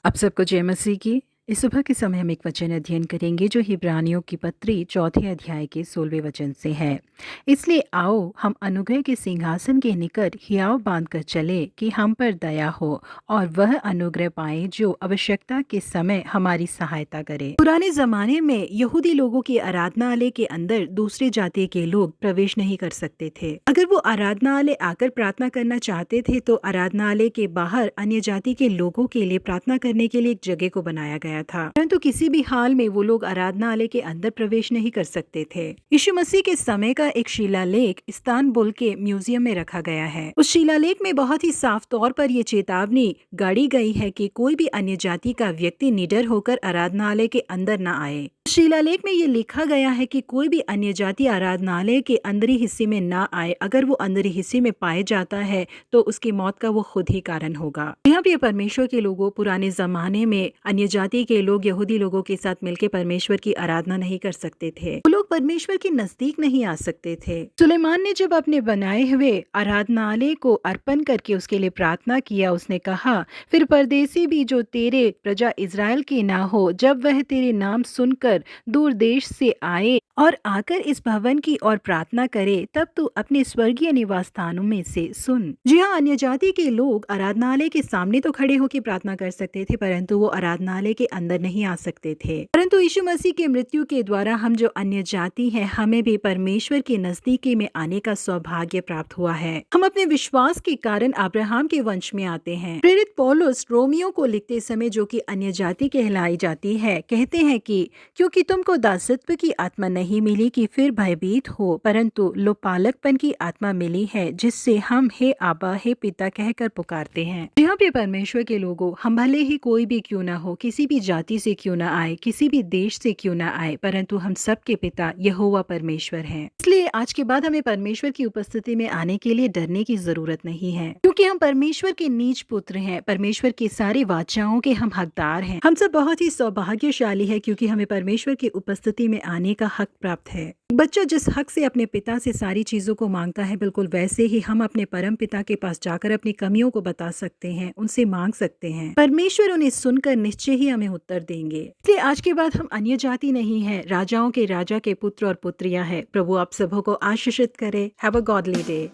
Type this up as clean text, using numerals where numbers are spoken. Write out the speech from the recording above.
आप सबको जय मसीह की। इस सुबह के समय हम एक वचन अध्ययन करेंगे जो हिब्रानियों की पत्री चौथे अध्याय के 16वें वचन से है। इसलिए आओ हम अनुग्रह के सिंहासन के निकट हियाव बांधकर चले कि हम पर दया हो और वह अनुग्रह पाए जो आवश्यकता के समय हमारी सहायता करे। पुराने जमाने में यहूदी लोगों के आराधनालय के अंदर दूसरे जाति के लोग प्रवेश नहीं कर सकते थे। अगर वो आराधनालय आकर प्रार्थना करना चाहते थे तो आराधनालय के बाहर अन्य जाति के लोगों के लिए प्रार्थना करने के लिए एक जगह को बनाया गया था, परंतु किसी भी हाल में वो लोग आराधनालय के अंदर प्रवेश नहीं कर सकते थे। यीशु मसीह के समय का एक शिलालेख इस्तानबुल के म्यूजियम में रखा गया है। उस शिलालेख में बहुत ही साफ तौर पर यह चेतावनी गाड़ी गई है कि कोई भी अन्य जाति का व्यक्ति निडर होकर आराधनालय के अंदर न आए। शिलालेख में ये लिखा गया है कि कोई भी अन्य जाति आराधनालय के अंदरी हिस्से में ना आए। अगर वो अंदरी हिस्से में पाए जाता है तो उसकी मौत का वो खुद ही कारण होगा। यहाँ पे परमेश्वर के लोगों पुराने जमाने में अन्य जाति के लोग यहूदी लोगों के साथ मिलकर परमेश्वर की आराधना नहीं कर सकते थे। वो लोग परमेश्वर के नजदीक नहीं आ सकते थे। सुलेमान ने जब अपने बनाए हुए आराधनालय को अर्पण करके उसके लिए प्रार्थना किया, उसने कहा, फिर परदेसी भी जो तेरे प्रजा इज़राइल के ना हो, जब वह तेरे नाम सुनकर दूर देश से आए और आकर इस भवन की ओर प्रार्थना करे, तब तू अपने स्वर्गीय निवास स्थानों में से सुन। जी हाँ, अन्य जाति के लोग आराधनालय के सामने तो खड़े होकर प्रार्थना कर सकते थे, परंतु वो आराधनालय के अंदर नहीं आ सकते थे। परंतु यीशु मसीह के मृत्यु के द्वारा हम जो अन्य जाति हैं, हमें भी परमेश्वर के नजदीकी में आने का सौभाग्य प्राप्त हुआ है। हम अपने विश्वास के कारण अब्राहम के वंश में आते हैं। प्रेरित पौलुस रोमियो को लिखते समय, जो कि अन्य जाति कहलाई जाती है, कहते हैं कि क्योंकि तुमको दासत्व की आत्मा नहीं मिली कि फिर भयभीत हो, परंतु लोपालकपन की आत्मा मिली है, जिससे हम हे आबा हे पिता कहकर पुकारते हैं। यहाँ पे परमेश्वर के लोगों, हम भले ही कोई भी क्यों ना हो, किसी भी जाति से क्यों ना आए, किसी भी देश से क्यों ना आए, परंतु हम सबके पिता यहोवा परमेश्वर हैं। इसलिए आज के बाद हमें परमेश्वर की उपस्थिति में आने के लिए डरने की जरूरत नहीं है, क्योंकि हम परमेश्वर के नीच पुत्र हैं। परमेश्वर की सारी वाचाओं के हम हकदार हैं। हम सब बहुत ही सौभाग्यशाली है, क्योंकि हमें परमेश्वर की उपस्थिति में आने का हक प्राप्त है। बच्चा जिस हक से अपने पिता से सारी चीजों को मांगता है, बिल्कुल वैसे ही हम अपने परम पिता के पास जाकर अपनी कमियों को बता सकते हैं, उनसे मांग सकते हैं। परमेश्वर उन्हें सुनकर निश्चय ही हमें उत्तर देंगे। इसलिए आज के बाद हम अन्य जाति नहीं है, राजाओं के राजा के पुत्र और पुत्रियां हैं। प्रभु आप सबों को आशीषित करे। Have a godly day.